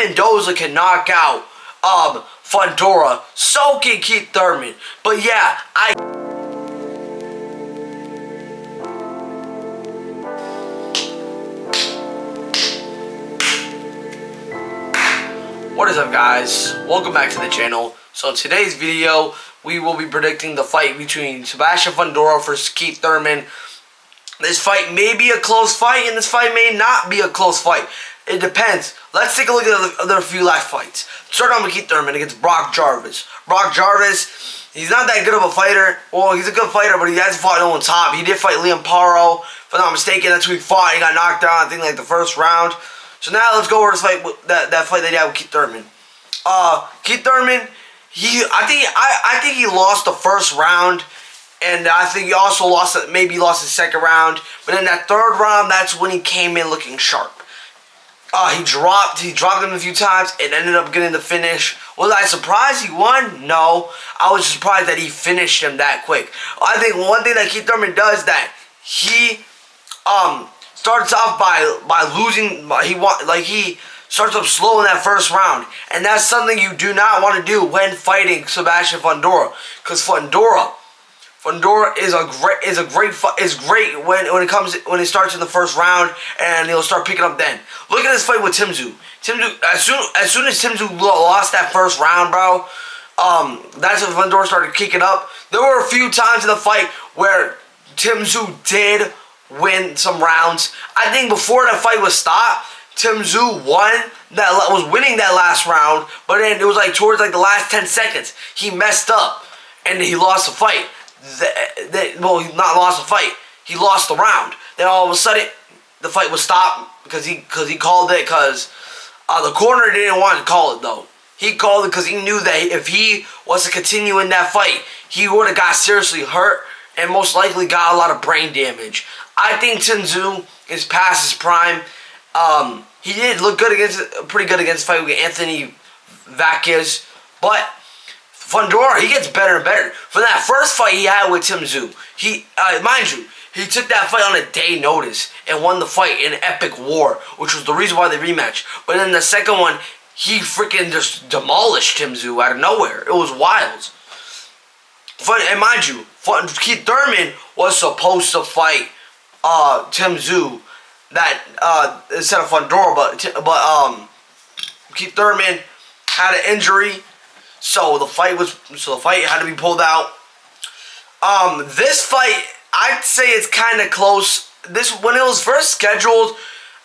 Mendoza can knock out Fundora, so can Keith Thurman. But yeah, What is up, guys? Welcome back to the channel. So in today's video, we will be predicting the fight between Sebastian Fundora versus Keith Thurman. This fight may be a close fight, and this fight may not be a close fight. It depends. Let's take a look at the other few last fights. Start on with Keith Thurman against Brock Jarvis. Brock Jarvis, he's not that good of a fighter. Well, he's a good fighter, but he hasn't fought no one top. He did fight Liam Paro, if I'm not mistaken. That's who he fought. He got knocked out, I think, like the first round. So now let's go over this fight, that fight that he had with Keith Thurman. Keith Thurman, I think he lost the first round, and I think he also lost maybe lost the second round. But in that third round, that's when he came in looking sharp. He dropped him a few times and ended up getting the finish. Was I surprised he won? No, I was surprised that he finished him that quick. I think one thing that Keith Thurman does is that he starts off by losing. He starts up slow in that first round, and that's something you do not want to do when fighting Sebastian Fundora, because Fundora is great when it starts in the first round, and he'll start picking up then. Look at this fight with Tim Tszyu. As soon as Tim Tszyu lost that first round, bro, that's when Fundora started kicking up. There were a few times in the fight where Tim Tszyu did win some rounds. I think before the fight was stopped, Tim Tszyu was winning that last round, but then it was like towards like the last 10 seconds he messed up and he lost the fight. Well, he not lost the fight. He lost the round. Then all of a sudden the fight was stopped because he called it, because the corner didn't want to call it though. He called it because he knew that if he was to continue in that fight, he would have got seriously hurt and most likely got a lot of brain damage. I think Tim Tszyu is past his prime. He did look pretty good against the fight with Anthony Vacquias, but Fundora, he gets better and better. From that first fight he had with Tim Tszyu, mind you, he took that fight on a day notice and won the fight in epic war, which was the reason why they rematched. But in the second one, he freaking just demolished Tim Tszyu out of nowhere. It was wild. And mind you, Keith Thurman was supposed to fight Tim Tszyu instead of Fundora, but Keith Thurman had an injury, so the fight had to be pulled out. This fight, I'd say it's kind of close. When it was first scheduled,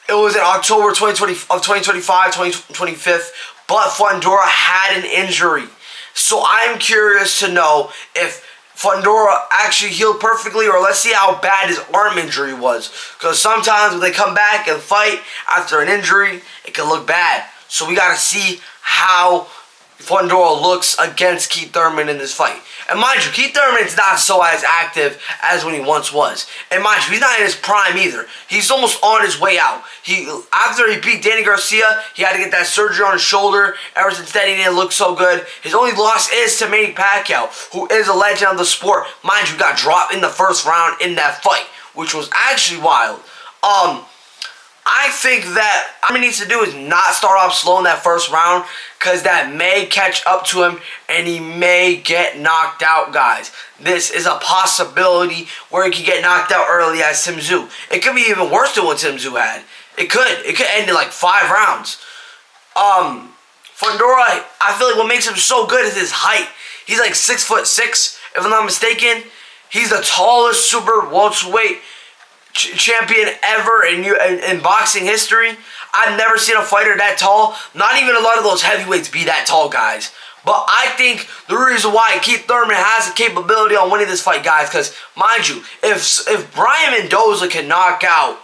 it was in October 2025, but Fundora had an injury, so I'm curious to know if Fundora actually healed perfectly, or let's see how bad his arm injury was. Because sometimes when they come back and fight after an injury, it can look bad. So we got to see how Fundora looks against Keith Thurman in this fight. And mind you, Keith Thurman's not so as active as when he once was. And mind you, he's not in his prime either. He's almost on his way out. After he beat Danny Garcia, he had to get that surgery on his shoulder. Ever since then, he didn't look so good. His only loss is to Manny Pacquiao, who is a legend of the sport. Mind you, got dropped in the first round in that fight, which was actually wild. I think that all he needs to do is not start off slow in that first round, because that may catch up to him and he may get knocked out, guys. This is a possibility where he could get knocked out early as Tim Tszyu. It could be even worse than what Tim Tszyu had. It could end in like 5 rounds. Fundora, I feel like what makes him so good is his height. He's like 6'6", if I'm not mistaken. He's the tallest super welterweight champion ever in boxing history. I've never seen a fighter that tall. Not even a lot of those heavyweights be that tall, guys. But I think the reason why Keith Thurman has the capability on winning this fight, guys, because mind you, if Brian Mendoza can knock out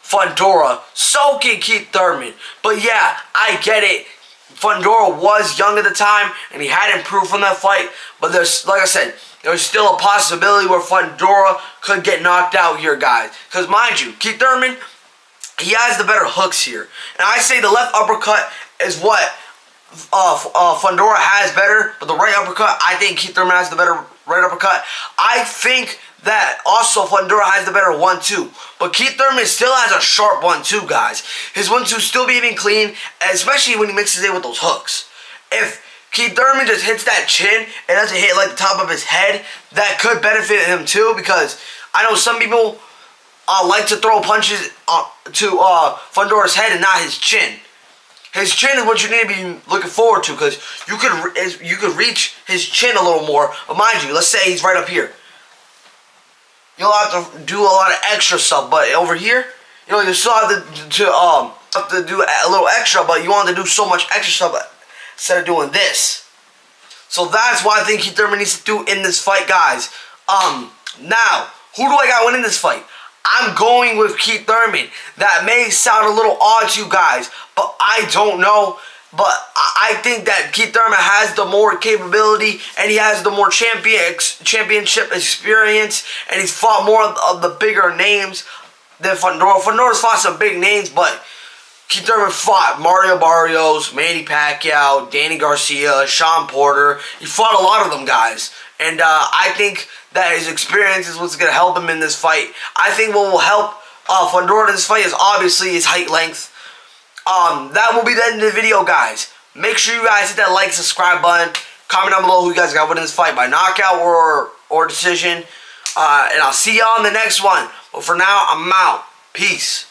Fundora, so can Keith Thurman. But yeah, I get it. Fundora was young at the time and he had improved from that fight. But there's, like I said, there's still a possibility where Fundora could get knocked out here, guys. Because mind you, Keith Thurman, he has the better hooks here. And I say the left uppercut is what Fundora has better. But the right uppercut, I think Keith Thurman has the better right uppercut. I think that also Fundora has the better 1-2. But Keith Thurman still has a sharp 1-2, guys. His 1-2 still be even clean, especially when he mixes it with those hooks. If Keith Thurman just hits that chin and doesn't hit like the top of his head, that could benefit him too, because I know some people like to throw punches to Fundora's head and not his chin. His chin is what you need to be looking forward to, because you could reach his chin a little more. But mind you, let's say he's right up here. You'll have to do a lot of extra stuff, but over here, you know, you still have to do a little extra, but you want to do so much extra stuff instead of doing this. So that's what I think Keith Thurman needs to do in this fight, guys. Now, who do I got winning this fight? I'm going with Keith Thurman. That may sound a little odd to you guys, but I don't know. But I think that Keith Thurman has the more capability, and he has the more championship experience, and he's fought more of the bigger names than Fundora. Fundora's fought some big names, but Keith Thurman fought Mario Barrios, Manny Pacquiao, Danny Garcia, Sean Porter. He fought a lot of them guys. And I think that his experience is what's going to help him in this fight. I think what will help Fundora in this fight is obviously his height length. That will be the end of the video, guys. Make sure you guys hit that like, subscribe button. Comment down below who you guys got winning this fight by knockout or decision. And I'll see y'all in the next one. But for now, I'm out. Peace.